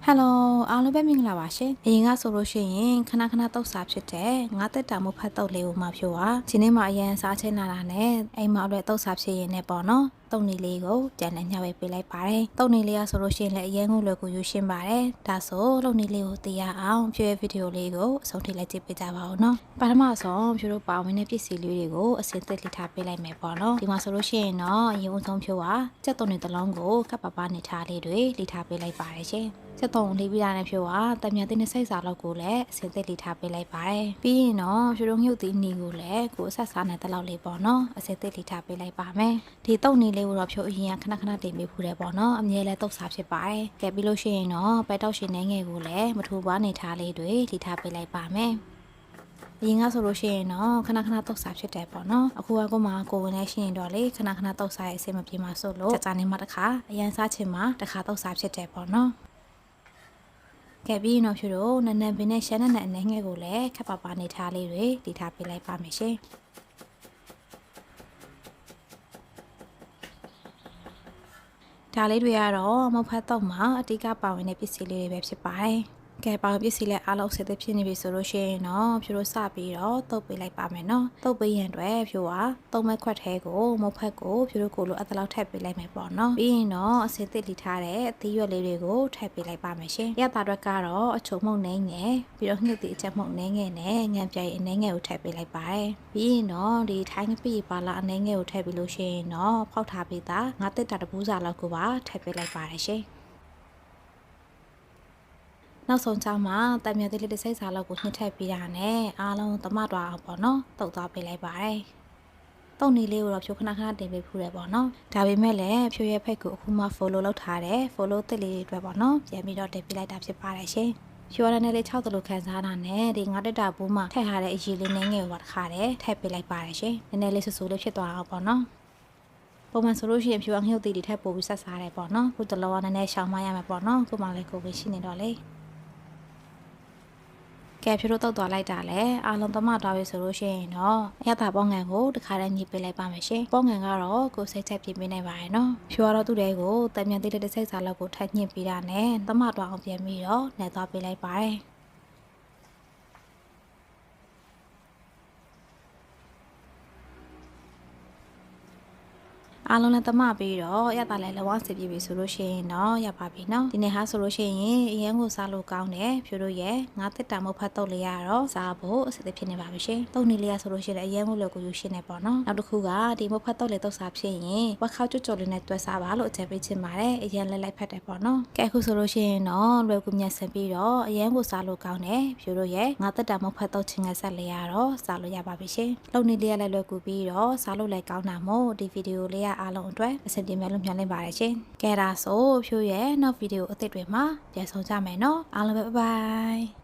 Hello အားလုံးပဲမင်္ဂလာပါရှင်။အရင်ကဆိုလို့ရှိရင်ခဏတုတ်စာဖြစ်တဲ့ငါတက်တာမို့ဖတ်တုတ်လေးကိုမှဖြိုးပါ။ဒီနေ့မှအရင်စားချင်းလာတာနဲ့အိမ်မှာလည်းတုတ်စာဖြစ်ရင်လည်းပေါ့နော်။တုတ်နေလေးကိုကြံနဲ့ညှဝဲပေးလိုက်ပါတယ်။တုတ်နေလေးကဆိုလို့ရှိရင်လည်းအရင်ကလွယ်ကူယူရှင်းပါတယ်။ဒါဆိုတုတ်နေလေးကိုသိရအောင်ဖြိုးရဲ့ဗီဒီယိုလေးကိုအဆုံးထိလိုက်ကြည့်ပေးကြပါဦးနော်။ပထမဆုံးဖြိုးတို့ပါဝင်တဲ့ပစ္စည်းလေးတွေကိုအစင်သက်လိထားပေးလိုက်မယ်ပေါ့နော်။ဒီမှာဆိုလို့ရှိရင်တော့အရင်ဆုံးဖြိုးပါကြက်တုံနေတစ်လုံးကိုကပ်ပါနေထားလေးတွေလိထားပေးလိုက်ပါတယ်ရှင်။ချက်တုံလေးပြီးတာနဲ့ဖြိုးကတမြန်တဲ့စိတ်စာလောက်ကိုလည်းအစင်သက်လိထားပေးလိုက်ပါတယ်။ပြီးရင်တော့ဖြိုးတို့မြုပ်သီးနီကိုလည်းကိုအဆက်စားနဲ့တလောက်လေးပေါ့နော်။အစင်သက်လိထားပေးလိုက်ပါမယ်။ဒီတုံနေလေးကိုတော့ဖြိုးအရင်ကခဏတင်ပေးဖူးတယ်ပေါ့နော်။အမြဲလဲတုတ်စားဖြစ်ပါတယ်။ကဲပြီးလို့ရှိရင်တော့ပဲတောက်ရှင်နေငယ်ကိုလည်းမထိုးပွားနေထားလေးတွေလိထားပေးလိုက်ပါမယ်။အရင်ကဆိုလို့ရှိရင်တော့ခဏတုတ်စားဖြစ်တယ်ပေါ့နော်အခုကကိုမှကိုဝင်နေရှိရင်တော့လေခဏတုတ်စားရဲ့အဆင်မပြေမှာဆိုလို့ကြာနေမှတစ်ခါအရန်စားချင်မှတစ်ခါတုတ်စားဖြစ်တယ်ပေါ့နော်ကဲပြီးတော့ဖြူတို့နနပင်နဲ့ရှမ်းနဲ့အနေငယ်ကိုလည်းခက်ပါနေထားလေးတွေတည်ထားပေးလိုက်ပါမယ်ရှင်ဒါလေးတွေကတော့မဟုတ်ဖတ်တော့မှအတိကပါဝင်တဲ့ပစ္စည်းလေးတွေပဲဖြစ်ပါတယ်ကဲပါပစ္စည်းလဲအားလုံးဆက်သက်ဖြစ်နေပြီဆိုလို့ရှိရင်တော့ဖြိုးတို့စပြီးတော့တုပ်ပေးလိုက်ပါမယ်နော်တုပ်ပေးရင်အတွက်ဖြိုးကသုံးမက်ခွက်ထဲကိုမုတ်ဖက်ကိုဖြိုးတို့ကိုလိုအပ်တဲ့လောက်ထည့်ပေးလိုက်မယ်ပေါ့နော်ပြီးရင်တော့အစင်သစ်လိထားတဲ့အသီးရွက်လေးတွေကိုထည့်ပေးလိုက်ပါမယ်ရှင်ရတာအတွက်ကတော့အချုံမှုန့်နှင်းငယ်ပြီးတော့ညှစ်သီးအချက်မှုန့်နှင်းငယ်နဲ့ညံပြိုင်အနေငယ်ကိုထည့်ပေးလိုက်ပါတယ်ပြီးရင်တော့ဒီထိုင်းပီပါလာအနေငယ်ကိုထည့်ပြီးလို့ရှိရင်တော့ဖောက်ထားပေးတာငါတက်တာတပူးစာလောက်ကိုပါထည့်ပေးလိုက်ပါတယ်ရှင်နောက်ဆုံးချောင်းမှာတံမြသေးလေးတစ်စိတ်စာလောက်ကိုညှစ်ထည့်ပေးတာနဲ့အားလုံးတမသွားအောင်ပေါ့နော်တုတ်သွားပေးလိုက်ပါတယ်တုတ်နေလေးကိုတော့ဖြိုးခဏတင်ပေးဖူးတယ်ပေါ့နော်ဒါပေမဲ့လည်းဖြိုးရဲ့ဖက်ကိုအခုမှ follow လုပ်ထားတယ် follow တစ်လေးတွေအတွက်ပေါ့နော်ပြန်ပြီးတော့တင်ပေးလိုက်တာဖြစ်ပါတယ်ရှင်ဖြိုးရတဲ့လေး6တလို့ခန်းစားတာနဲ့ဒီငါတက်တာဘူးမှထည့်ထားတဲ့အရေးလေးနည်းငယ်ကိုတခါတည်းထည့်ပေးလိုက်ပါတယ်ရှင်နည်းနည်းလေးဆူဆူလေးဖြစ်သွားအောင်ပေါ့နော်ပုံမှန်ဆိုလို့ရှိရင်ဖြိုးအငှုတ်တီတွေထည့်ပို့ပြီးဆက်စားတယ်ပေါ့နော်ခုတလောကနည်းနည်းရှောင်မရမယ်ပေါ့နော်ခုမှလည်းကိုယ်ပဲရှိနေတော့လေကဲဖြိုးတို့တုတ်သွားလိုက်တာလဲအားလုံးသမသွားပြီဆိုလို့ရှိရင်တော့အရသာပေါငံကိုတခါတည်းညှိပေးလိုက်ပါမယ်ရှင်ပေါငံကတော့ကိုယ်စိတ်ချက်ပြင်ပေးနိုင်ပါရဲ့နော်ဖြိုးကတော့သူ့တဲကိုတံမြန်သေးတဲ့စိတ်စားလောက်ကိုထပ်ညှိပေးတာနဲ့သမသွားအောင်ပြန်ပြီးတော့နှဲသွားပေးလိုက်ပါတယ်အားလုံးလည်းတမပြီးတော့ရတာလည်းလောကစစ်ပြပြီဆိုလို့ရှိရင်တော့ရပါပြီနော်ဒီနေ့ဟာဆိုလို့ရှိရင်အရင်ကိုစားလို့ကောင်းတယ်ဖြိုးတို့ရဲ့ငါတက်တာမဟုတ်ဖတ်တော့လေးရတော့စားဖို့အစစ်ဖြစ်နေပါပြီရှင်တုံးနေလေးရဆိုလို့ရှိရင်အရင်ကိုလည်းကိုယူရှင်းနေပေါ့နော်နောက်တစ်ခုကဒီမဟုတ်ဖတ်တော့လေးတော့စားဖြစ်ရင်ဝက်ခောက်ကြော်လေးနဲ့တွဲစားပါလို့အကြံပေးချင်ပါတယ်အရင်လည်းလိုက်ဖတ်တယ်ပေါ့နော်ကဲအခုဆိုလို့ရှိရင်တော့လွယ်ကူမြတ်ဆန်ပြီးတော့အရင်ကိုစားလို့ကောင်းတယ်ဖြိုးတို့ရဲ့ငါတက်တာမဟုတ်ဖတ်တော့ချင်းငယ်ဆက်လေးရတော့စားလို့ရပါပြီရှင်လုံနေလေးရလည်းလွယ်ကူပြီးတော့စားလို့လည်းကောင်းတာမို့ဒီဗီဒီယိုလေးအားလုံးအတွက်အဆင်ပြေမယ်လို့မျှော်လင့်ပါတယ်ရှင်။ကဲဒါဆိုဖြိုးရဲ့နောက်ဗီဒီယိုအသစ်တွေမှာပြန်ဆုံကြမယ်နော်။အားလုံးပဲဘိုင်ဘိုင်